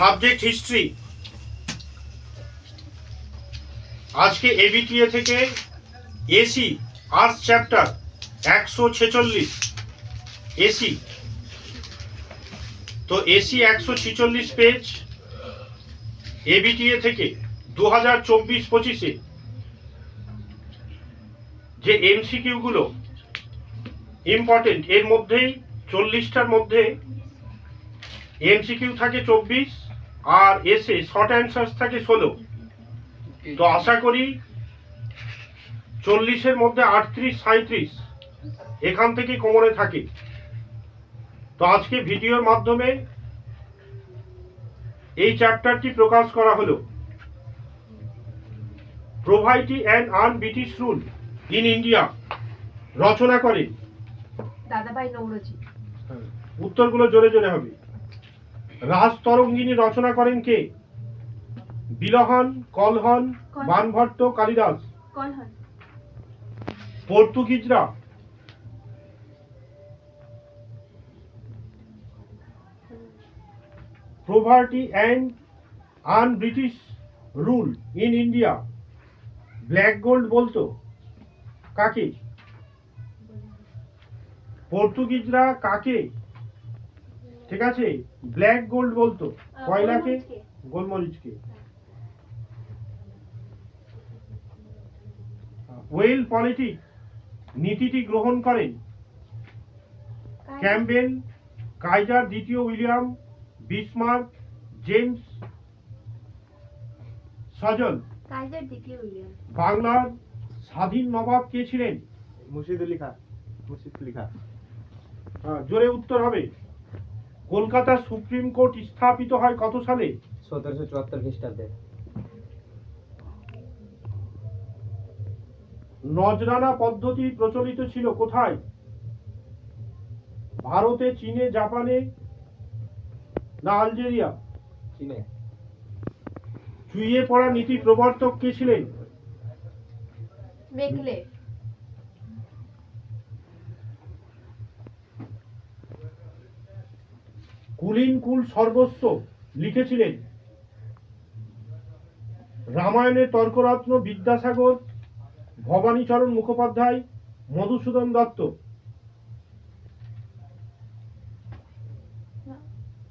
Subject history. আজকে ABTA থেকে AC arts chapter 146 AC. তো এসি 146 পেজ এবিটিএ থেকে 2024-25-এ যে এমসিকিউ গুলো ইম্পর্টেন্ট, এর মধ্যেই 40টার মধ্যে এমসিকিউ থাকে 24 আর এসে শর্ট অ্যান্সার্স থাকে 16। তো আশা করি 40-এর মধ্যে 38-37 এখান থেকে কমনে থাকে। তো আজকে ভিডিওর মাধ্যমে এই চ্যাপ্টারটি প্রকাশ করা হলো। Poverty and un British rule in India রচনা করেন দাদাভাই নৌরজি। উত্তরগুলো জোরে জোরে হবে। রাজতরঙ্গিনী রচনা করেন কে? বিলহন, কলহন, বানভট্ট, কালিদাস। কলহন। পর্তুগিজরা poverty and un British rule in India black gold বলতো কাকে? পর্তুগিজরা কাকে, ঠিক আছে, ব্ল্যাক গোল্ড বলতো? কয়লাকে, গোলমরিচকে। ওয়েল পলিটিক নীতিটি গ্রহণ করেন ক্যাম্পবেল, কাইজার দ্বিতীয় উইলিয়াম, বিসমার্ক, জেমস সজল। কাইজার দ্বিতীয় উইলিয়াম। বাংলার স্বাধীন নবাব কে ছিলেন? মুর্শিদুল্লাহ খাঁ। জোরে উত্তর হবে। কলকাতা সুপ্রিম কোর্ট স্থাপিত হয় কত সালে? 1774 খ্রিস্টাব্দে। নজরানা পদ্ধতি প্রচলিত ছিল কোথায়? ভারতে, চীনে, জাপানে না আলজেরিয়া? চীনে। চুইয়ে পড়া নীতি প্রবর্তক কে ছিলেন? মেকলে। কুলীন কুল সর্বস্ব লিখেছিলেন? রামায়ণের তর্করত্ন বিদ্যাসাগর, ভবানীচরণ মুখোপাধ্যায়, মধুসূদন দত্ত।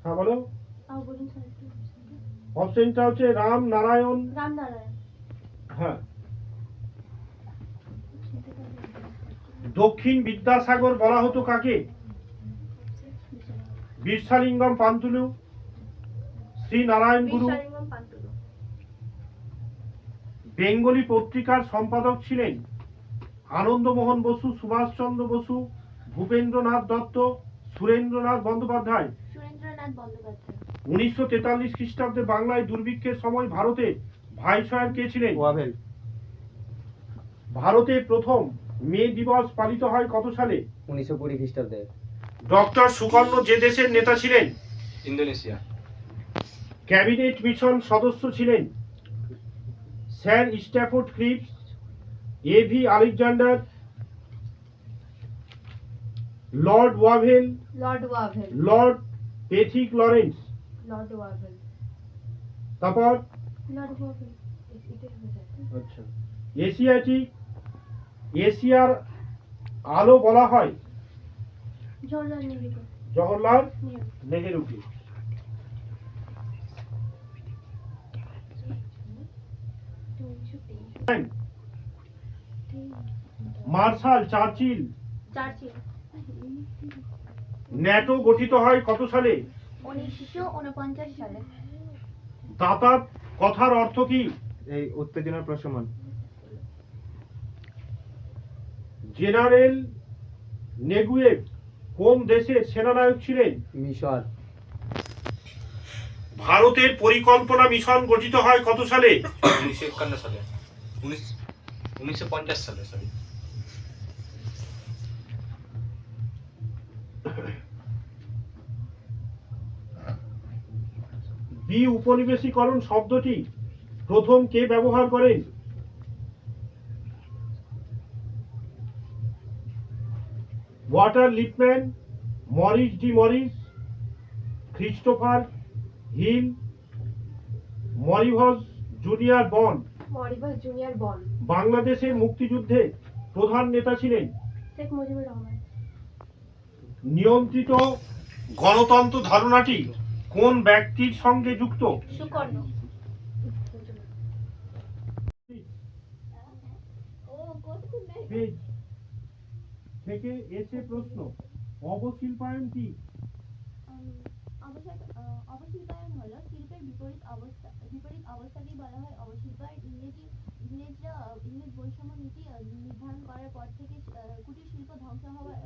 হ্যাঁ বলো। অপশনটা হচ্ছে রাম নারায়ণ। হ্যাঁ। দক্ষিণ বিদ্যাসাগর বলা হতো কাকে? বিরসালিঙ্গম পান্তুলু, শ্রী নারায়ণ গুরু। বেঙ্গলি পত্রিকার সম্পাদক ছিলেন আনন্দমোহন বসু, সুভাষচন্দ্র বসু, ভূপেন্দ্রনাথ দত্ত, সুরেন্দ্রনাথ বন্দ্যোপাধ্যায়। 1943 খ্রিস্টাব্দে বাংলায় দুর্ভিক্ষের সময় ভারতে ভাইসরয় কে ছিলেন? ওয়াভেল। ভারতে প্রথম মে দিবস পালিত হয় কত সালে? 1920 খ্রিস্টাব্দে। ডক্টর সুকর্ণ যে দেশের নেতা ছিলেন? ইন্দোনেশিয়া। ক্যাবিনেট মিশন সদস্য ছিলেন Sir Stafford Cripps, AV Alexander, Lord Wavell, Lord Pethick Lawrence. তারপর আচ্ছা, এশিয়ার আলো বলা হয় জওহরলাল নেহেরুকে। Marshal Churchill. ন্যাটো গঠিত হয় কত সালে? 1949 সালে। দাতা কথার অর্থ কি? এই উত্তেজনার প্রশমন। জেনারেল নেগুয়েভ কোন দেশের সেনানায়ক ছিলেন? মিশর। ভারতের পরিকল্পনা মিশন গঠিত হয় কত সালে? 1951 সালে। 1950 সালে, সরি। উপনিবেশীকরণ শব্দটি প্রথম কে ব্যবহার করেন? Walter Lippmann, Maurice D Morris, Christopher Hill, মরিভজ জুনিয়র বন মরিবাস জুনিয়র বন। বাংলাদেশের মুক্তিযুদ্ধে প্রধান নেতা ছিলেন। শেখ মুজিবুর রহমান। নিয়ন্ত্রিত গণতন্ত্র ধারণাটি কোন ব্যক্তির সঙ্গে যুক্ত? সুকর্ণ। পেজ থেকে এসে প্রশ্ন, অবশিল্পায়ন কি? অবশিল্পায়ন হলো শিল্পের বিপরীত অবস্থাকেই বলা হয় অবশিল্পায়ন। ইংরেজ বৈষম্য নীতি নির্ধারণ করার পর থেকে কুটির শিল্প ধ্বংস হওয়ার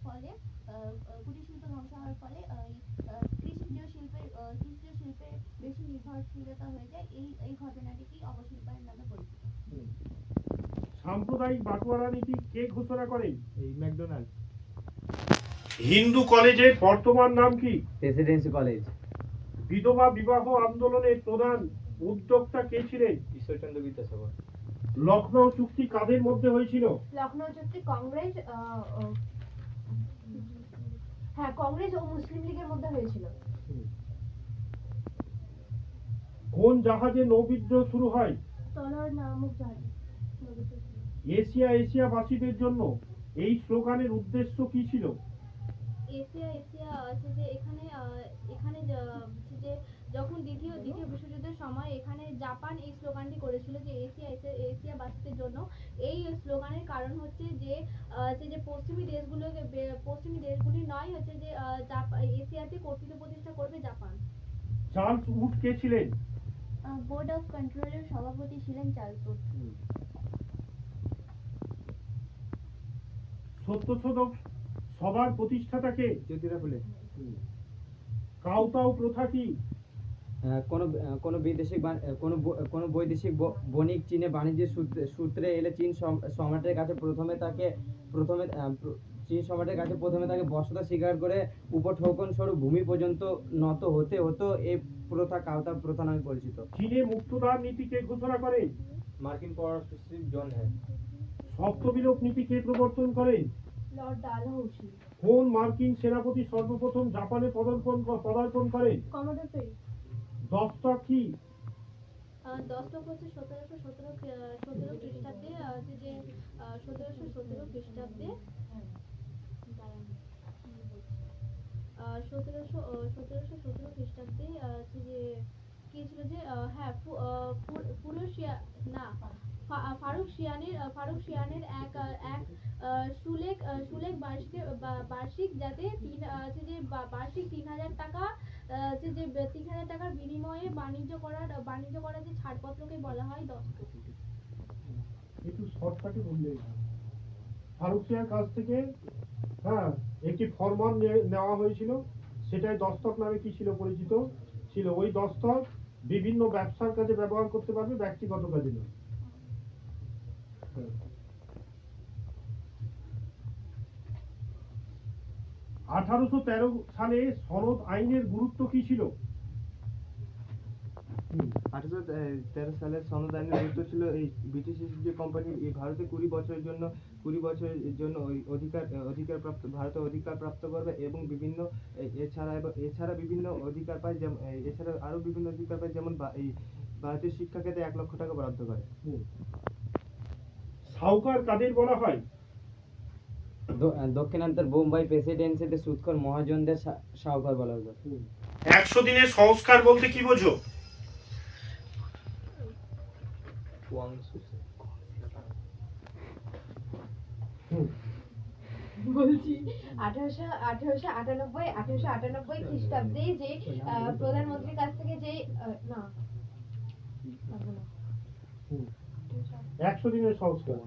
ফলে কৃষিজ শিল্পের বেশি নির্ভরশীলতা হয়ে যায়। এই ঘটনাটিকেই অবশিল্পায়ন নামে পরিচিত। সাম্প্রদায়িক বাটোয়ারা নীতি কে ঘোষণা করেন? এই ম্যাকডোনাল্ড। হিন্দু কলেজের বর্তমান নাম কি? Presidency college. বিধবা বিবাহ আন্দোলনের প্রধান উদ্যোক্তা কে ছিলেন? ঈশ্বরচন্দ্র বিদ্যাসাগর। লখনৌ চুক্তি কাদের মধ্যে হয়েছিল? লখনৌ চুক্তি কংগ্রেস কংগ্রেস ও মুসলিম লীগের মধ্যে হয়েছিল। কোন জাহাজে নৌবিদ্রোহ শুরু হয়? তলোয়ার নামক জাহাজ। এশিয়াবাসীদের জন্য এই স্লোগানের উদ্দেশ্য কি ছিল? এশিয়া আছে যে এখানে যে যখন দ্বিতীয় বিশ্বযুদ্ধের সময় এখানে জাপান এই স্লোগানটি করেছিল যে এশিয়াবাসীদের জন্য। এই স্লোগানের কারণ হচ্ছে যে পশ্চিমী দেশগুলি নয়, হচ্ছে যে এশিয়াতে কর্তৃত্ব প্রতিষ্ঠা করবে জাপান। চার্লস উড কে ছিলেন? বোর্ড অফ কন্ট্রোলের সভাপতি ছিলেন চার্লস উড। সত্যশোধক সভার প্রতিষ্ঠাতাকে? জ্যোতিরা ফুলে। কাউতাউ প্রথা কি? কোনো বৈদেশিক বণিক চীনে বাণিজ্যের সূত্রে এলে চীন সম্রাটের কাছে প্রথমে তাকে বশ্যতা স্বীকার করে উপঢৌকন স্বরূপ ভূমি পর্যন্ত নত হতে হতো। এই প্রথা কাউতা প্রথা নামে পরিচিত। চীনে মুক্তদার নীতি কে ঘোষণা করে? মার্কিন পররাষ্ট্র সচিব জন হ্যান। শব্দবিলোপ নীতি কে প্রবর্তন করেন? লর্ড ডালহৌসি। কোন মার্কিন সেনাপতি সর্বপ্রথম জাপানে পদার্পণ করেন? Commodore peri. দস্তক কি? দস্তক হচ্ছে 1717 খ্রিস্টাব্দে আছে যে 1717 খ্রিস্টাব্দে 1717 খ্রিস্টাব্দে আছে যে কি ছিল যে ফারুক শিয়ানের এক সুলেখ বার্ষিক যাতে আছে যে বার্ষিক 3000 টাকা যে 3000 টাকার বিনিময়ে বাণিজ্য করার যে ছাড়পত্রকে বলা হয় দস্তক। একটু শর্টকাটে বললে। ফারুক শিয়ার কাছ থেকে একটি ফরমান নেওয়া হয়েছিল, সেটাই দস্তক নামে কি ছিল পরিচিত ছিল। ওই দস্তক বিভিন্ন ব্যবসার কাজে ব্যবহার করতে পারবে, ব্যক্তিগত কাজে নয়। 1813 সালে সনদ আইনের গুরুত্ব কি ছিল? 1813 সালের সনদ আইনের গুরুত্ব ছিল এই ব্রিটিশ ইস্ট ইন্ডিয়া কোম্পানি এই ভারতে 20 বছরের জন্য ভারতে অধিকার প্রাপ্ত করবে এবং এছাড়া বিভিন্ন অধিকার পায়, এছাড়া আরো বিভিন্ন অধিকার পায়, যেমন এই ভারতীয় শিক্ষা ক্ষেত্রে 1 লক্ষ টাকা বরাদ্দ করে। সাউকার কাদের বলা হয়? দক্ষিণাঞ্চল বোম্বাই প্রেসিডেন্সিতে সুদখোর মহাজনদের সাউকার বলা হতো। 100 দিনের সংস্কার বলতে কি বোঝো? বলছি 1898 খ্রিস্টাব্দে যে প্রধানমন্ত্রীর কাছ থেকে যে 100 দিনের সংস্কার।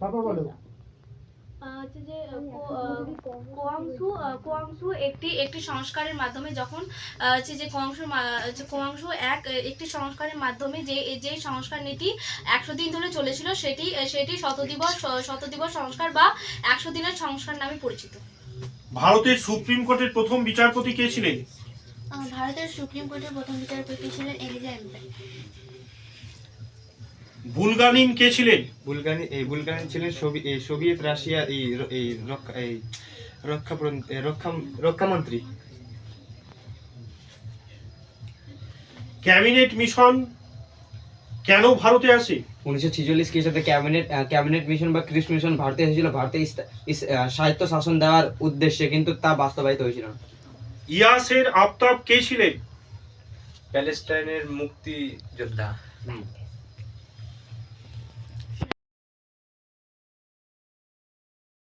তারপর বলো। হচ্ছে যে কোয়াংসু একটি সংস্কারের মাধ্যমে যখন হচ্ছে যে কোয়াংসু একটি সংস্কারের মাধ্যমে যে সংস্কার নীতি 100 দিন ধরে চলেছিল সেটি শতদিবস সংস্কার বা 100 দিনের সংস্কার নামে পরিচিত। ভারতের সুপ্রিম কোর্টের প্রথম বিচারপতি কে ছিলেন? ভারতের সুপ্রিম কোর্টের প্রথম বিচারপতি ছিলেন এলিজা এম্পেয়ার। বুলগারিন কে ছিলেন? বুলগারিন ছিলেন সোভিয়েত রাশিয়ার রক্ষামন্ত্রী। ক্যাবিনেট মিশন কেন ভারতে আসে? 1946 খ্রিস্টাব্দে ক্যাবিনেট মিশন বা ক্রিস মিশন ভারতে এসেছিল ভারতে সাহিত্য শাসন দেওয়ার উদ্দেশ্যে, কিন্তু তা বাস্তবায়িত হয়েছিল না। ইয়াসের আফতাব কে ছিলেন? প্যালেস্টাইনের মুক্তিযোদ্ধা।